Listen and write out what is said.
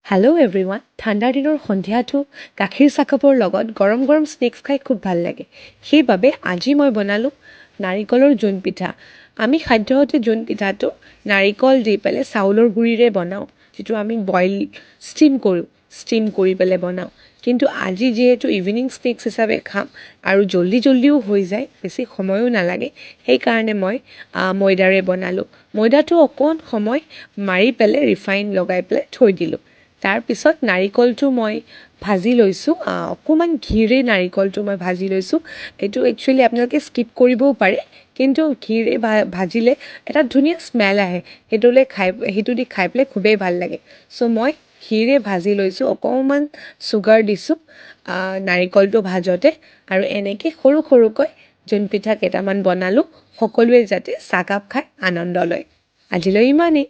Hello' everyone. ঠাণ্ডাৰ দিনৰ সন্ধিয়াটো গাখীৰ চাহকাপৰ লগত গৰম গৰম স্নেক্স খাই খুব ভাল লাগে। সেইবাবে আজি মই বনালোঁ নাৰিকলৰ জোন পিঠা। আমি সাধাৰণতে জোন পিঠাটো নাৰিকল দি পেলাই চাউলৰ গুড়িৰে বনাওঁ, যিটো আমি ষ্টিম কৰোঁ, ষ্টিম কৰি পেলাই বনাওঁ। কিন্তু আজি যিহেতু ইভিনিং স্নেক্স হিচাপে খাম আৰু জল্দিও হৈ যায়, বেছি সময়ো নালাগে, সেইকাৰণে মই ময়দাৰে বনালোঁ। ময়দাটো অকণ সময় মাৰি পেলাই ৰিফাইন লগাই পেলাই থৈ দিলোঁ। তাৰপিছত নাৰিকলটো মই ভাজি লৈছোঁ, অকণমান ঘিৰে নাৰিকলটো মই ভাজি লৈছোঁ। এইটো একচুৱেলি আপোনালোকে স্কিপ কৰিবও পাৰে, কিন্তু ঘিৰে ভাজিলে এটা ধুনীয়া স্মেল আহে, সেইটো দি খাই পেলাই খুবেই ভাল লাগে। চ' মই ঘিৰে ভাজি লৈছোঁ, অকণমান চুগাৰ দিছোঁ নাৰিকলটো ভাজোঁতে, আৰু এনেকৈ সৰু সৰুকৈ জোন পিঠা কেইটামান বনালোঁ, সকলোৱে যাতে চাহকাপ খাই আনন্দ লয়। আজিলৈ ইমানেই।